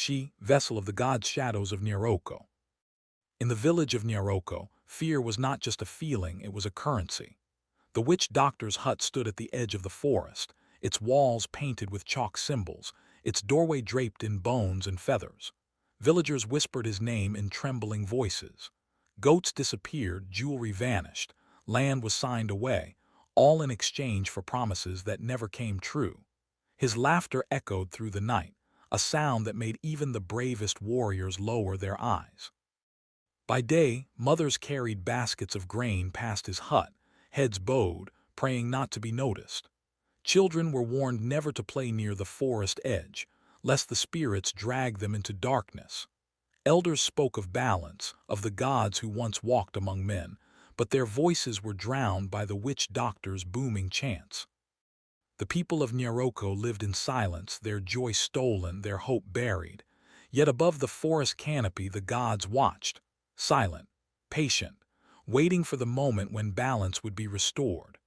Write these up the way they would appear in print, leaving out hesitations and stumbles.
she, vessel of the god shadows of Nya-ro-ko. In the village of Nya-ro-ko, fear was not just a feeling, it was a currency. The witch doctor's hut stood at the edge of the forest, its walls painted with chalk symbols, its doorway draped in bones and feathers. Villagers whispered his name in trembling voices. Goats disappeared, jewelry vanished, land was signed away, all in exchange for promises that never came true. His laughter echoed through the night, a sound that made even the bravest warriors lower their eyes. By day, mothers carried baskets of grain past his hut, heads bowed, praying not to be noticed. Children were warned never to play near the forest edge, lest the spirits drag them into darkness. Elders spoke of balance, of the gods who once walked among men, but their voices were drowned by the witch doctor's booming chants. The people of Nya-ro-ko lived in silence, their joy stolen, their hope buried. Yet above the forest canopy the gods watched, silent, patient, waiting for the moment when balance would be restored.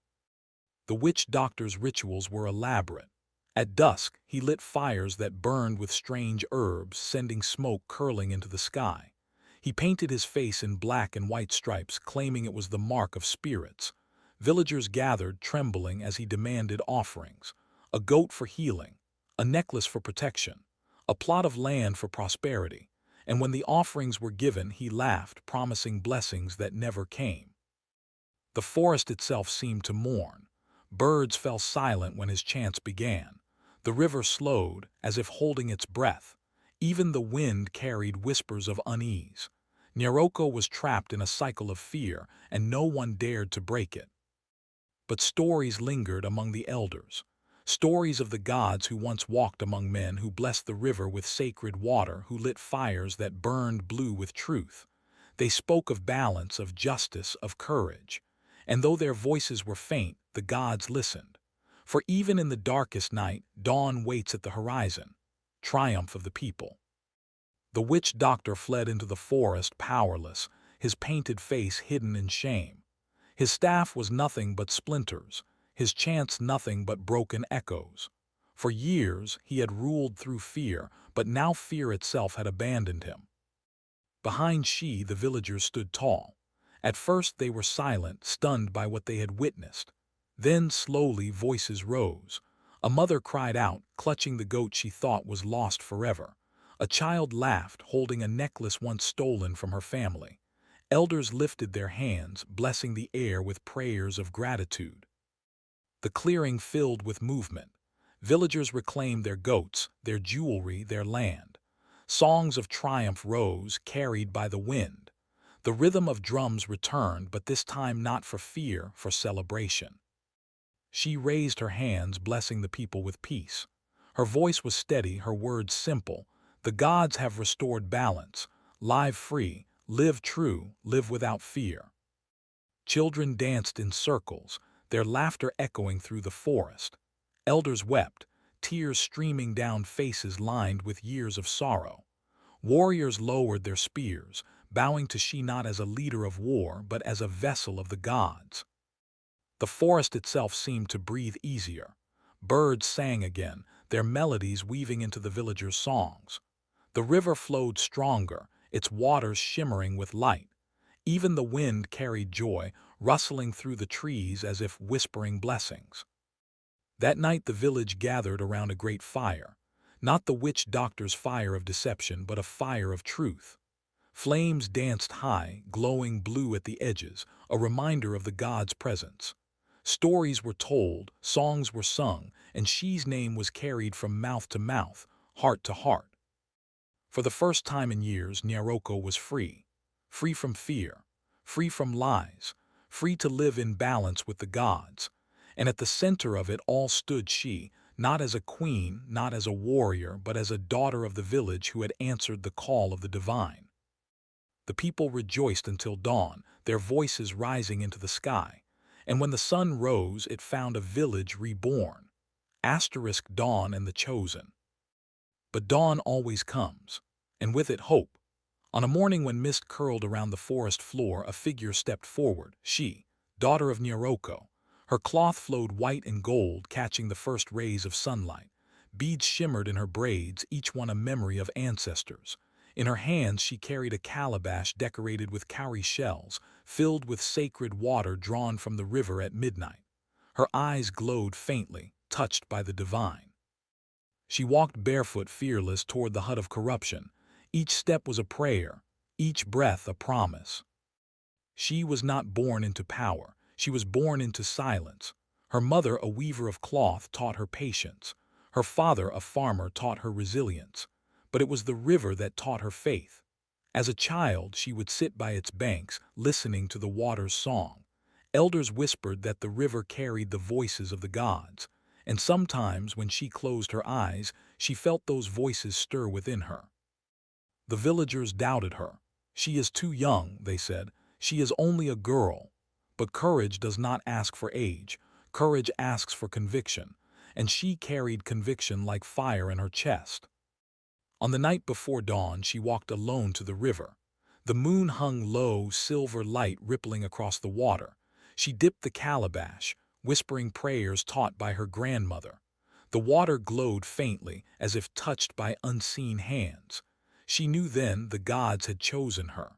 The witch doctor's rituals were elaborate. At dusk, he lit fires that burned with strange herbs, sending smoke curling into the sky. He painted his face in black and white stripes, claiming it was the mark of spirits. Villagers gathered, trembling as he demanded offerings: a goat for healing, a necklace for protection, a plot of land for prosperity. And when the offerings were given, he laughed, promising blessings that never came. The forest itself seemed to mourn. Birds fell silent when his chants began. The river slowed, as if holding its breath. Even the wind carried whispers of unease. Nya-ro-ko was trapped in a cycle of fear, and no one dared to break it. But stories lingered among the elders. Stories of the gods who once walked among men, who blessed the river with sacred water, who lit fires that burned blue with truth. They spoke of balance, of justice, of courage. And though their voices were faint, the gods listened. For even in the darkest night, dawn waits at the horizon. Triumph of the people. The witch doctor fled into the forest, powerless, his painted face hidden in shame. His staff was nothing but splinters, his chants nothing but broken echoes. For years he had ruled through fear, but now fear itself had abandoned him. Behind Shi, the villagers stood tall. At first they were silent, stunned by what they had witnessed. Then slowly voices rose. A mother cried out, clutching the goat she thought was lost forever. A child laughed, holding a necklace once stolen from her family. Elders lifted their hands, blessing the air with prayers of gratitude. The clearing filled with movement. Villagers reclaimed their goats, their jewelry, their land. Songs of triumph rose, carried by the wind. The rhythm of drums returned, but this time not for fear, for celebration. She raised her hands, blessing the people with peace. Her voice was steady, her words simple. The gods have restored balance. Live free, live true, live without fear. Children danced in circles, their laughter echoing through the forest. Elders wept, tears streaming down faces lined with years of sorrow. Warriors lowered their spears, bowing to Shi not as a leader of war, but as a vessel of the gods. The forest itself seemed to breathe easier. Birds sang again, their melodies weaving into the villagers' songs. The river flowed stronger, its waters shimmering with light. Even the wind carried joy, rustling through the trees as if whispering blessings. That night the village gathered around a great fire. Not the witch doctor's fire of deception, but a fire of truth. Flames danced high, glowing blue at the edges, a reminder of the gods' presence. Stories were told, songs were sung, and Shi's name was carried from mouth to mouth, heart to heart. For the first time in years, Nya-ro-ko was free. Free from fear, free from lies, free to live in balance with the gods. And at the center of it all stood Shi, not as a queen, not as a warrior, but as a daughter of the village who had answered the call of the divine. The people rejoiced until dawn, their voices rising into the sky. And when the sun rose, it found a village reborn. Asterisk dawn and the chosen. But dawn always comes, and with it hope. On a morning when mist curled around the forest floor, a figure stepped forward, Shi, daughter of Nya-ro-ko. Her cloth flowed white and gold, catching the first rays of sunlight. Beads shimmered in her braids, each one a memory of ancestors. In her hands she carried a calabash decorated with cowrie shells, filled with sacred water drawn from the river at midnight. Her eyes glowed faintly, touched by the divine. She walked barefoot, fearless, toward the hut of corruption. Each step was a prayer, each breath a promise. She was not born into power, she was born into silence. Her mother, a weaver of cloth, taught her patience. Her father, a farmer, taught her resilience. But it was the river that taught her faith. As a child, she would sit by its banks, listening to the water's song. Elders whispered that the river carried the voices of the gods, and sometimes when she closed her eyes, she felt those voices stir within her. The villagers doubted her. She is too young, they said. She is only a girl. But courage does not ask for age. Courage asks for conviction, and she carried conviction like fire in her chest. On the night before dawn, she walked alone to the river. The moon hung low, silver light rippling across the water. She dipped the calabash, whispering prayers taught by her grandmother. The water glowed faintly, as if touched by unseen hands. She knew then the gods had chosen her.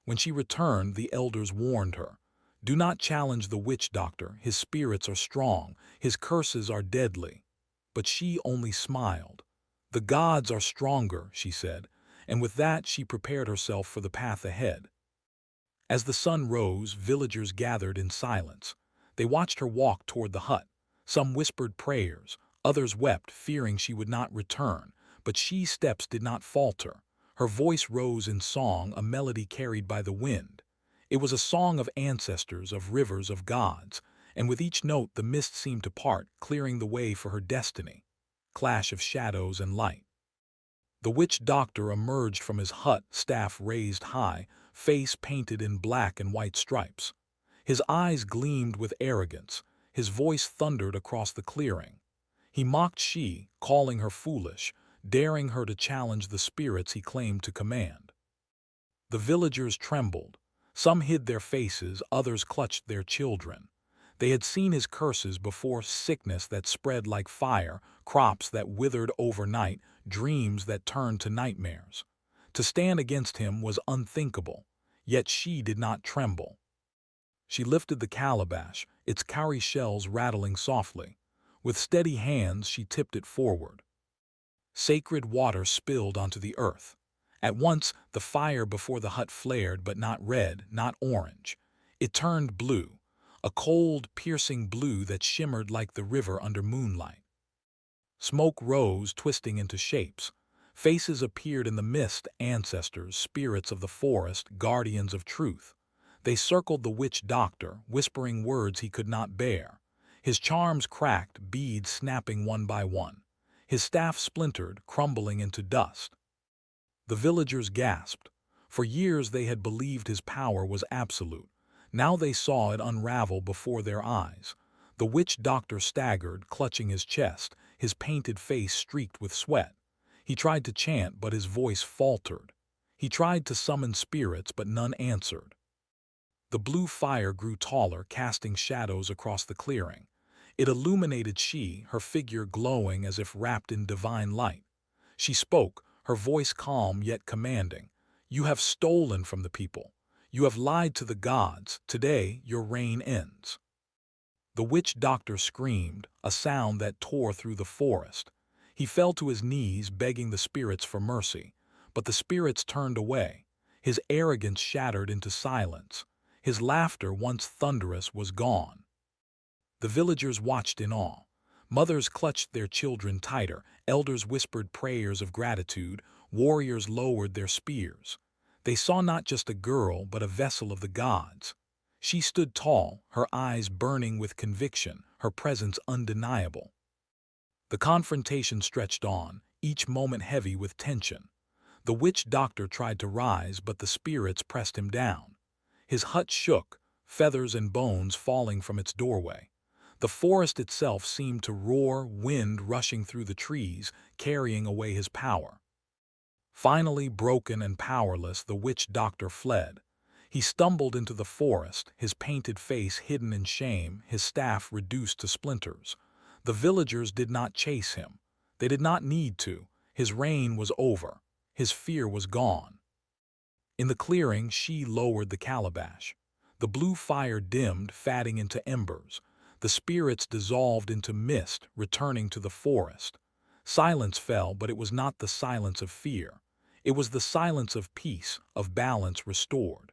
When she returned, the elders warned her. Do not challenge the witch doctor. His spirits are strong. His curses are deadly. But she only smiled. The gods are stronger, she said, and with that she prepared herself for the path ahead. As the sun rose, villagers gathered in silence. They watched her walk toward the hut. Some whispered prayers, others wept, fearing she would not return, but she's steps did not falter. Her voice rose in song, a melody carried by the wind. It was a song of ancestors, of rivers, of gods, and with each note the mist seemed to part, clearing the way for her destiny. Clash of shadows and light. The witch doctor emerged from his hut, staff raised high, face painted in black and white stripes. His eyes gleamed with arrogance, his voice thundered across the clearing. He mocked she, calling her foolish, daring her to challenge the spirits he claimed to command. The villagers trembled. Some hid their faces, others clutched their children. They had seen his curses before, sickness that spread like fire, crops that withered overnight, dreams that turned to nightmares. To stand against him was unthinkable, yet she did not tremble. She lifted the calabash, its cowrie shells rattling softly. With steady hands she tipped it forward. Sacred water spilled onto the earth. At once the fire before the hut flared, but not red, not orange. It turned blue, a cold, piercing blue that shimmered like the river under moonlight. Smoke rose, twisting into shapes. Faces appeared in the mist, ancestors, spirits of the forest, guardians of truth. They circled the witch doctor, whispering words he could not bear. His charms cracked, beads snapping one by one. His staff splintered, crumbling into dust. The villagers gasped. For years they had believed his power was absolute. Now they saw it unravel before their eyes. The witch doctor staggered, clutching his chest, his painted face streaked with sweat. He tried to chant, but his voice faltered. He tried to summon spirits, but none answered. The blue fire grew taller, casting shadows across the clearing. It illuminated she, her figure glowing as if wrapped in divine light. She spoke, her voice calm yet commanding. You have stolen from the people. You have lied to the gods. Today your reign ends. The witch doctor screamed, a sound that tore through the forest. He fell to his knees, begging the spirits for mercy. But the spirits turned away. His arrogance shattered into silence. His laughter, once thunderous, was gone. The villagers watched in awe. Mothers clutched their children tighter, elders whispered prayers of gratitude, warriors lowered their spears. They saw not just a girl, but a vessel of the gods. She stood tall, her eyes burning with conviction, her presence undeniable. The confrontation stretched on, each moment heavy with tension. The witch doctor tried to rise, but the spirits pressed him down. His hut shook, feathers and bones falling from its doorway. The forest itself seemed to roar, wind rushing through the trees, carrying away his power. Finally, broken and powerless, the witch doctor fled. He stumbled into the forest, his painted face hidden in shame, his staff reduced to splinters. The villagers did not chase him. They did not need to. His reign was over. His fear was gone. In the clearing, she lowered the calabash. The blue fire dimmed, fading into embers. The spirits dissolved into mist, returning to the forest. Silence fell, but it was not the silence of fear. It was the silence of peace, of balance restored.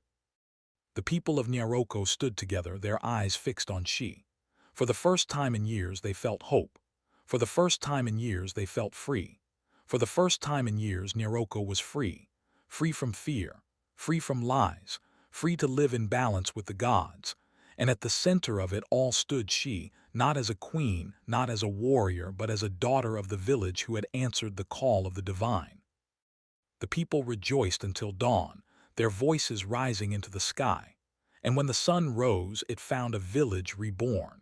The people of Nya-ro-ko stood together, their eyes fixed on she. For the first time in years they felt hope. For the first time in years they felt free. For the first time in years Nya-ro-ko was free. Free from fear. Free from lies. Free to live in balance with the gods. And at the center of it all stood she, not as a queen, not as a warrior, but as a daughter of the village who had answered the call of the divine. The people rejoiced until dawn, their voices rising into the sky. And when the sun rose, it found a village reborn.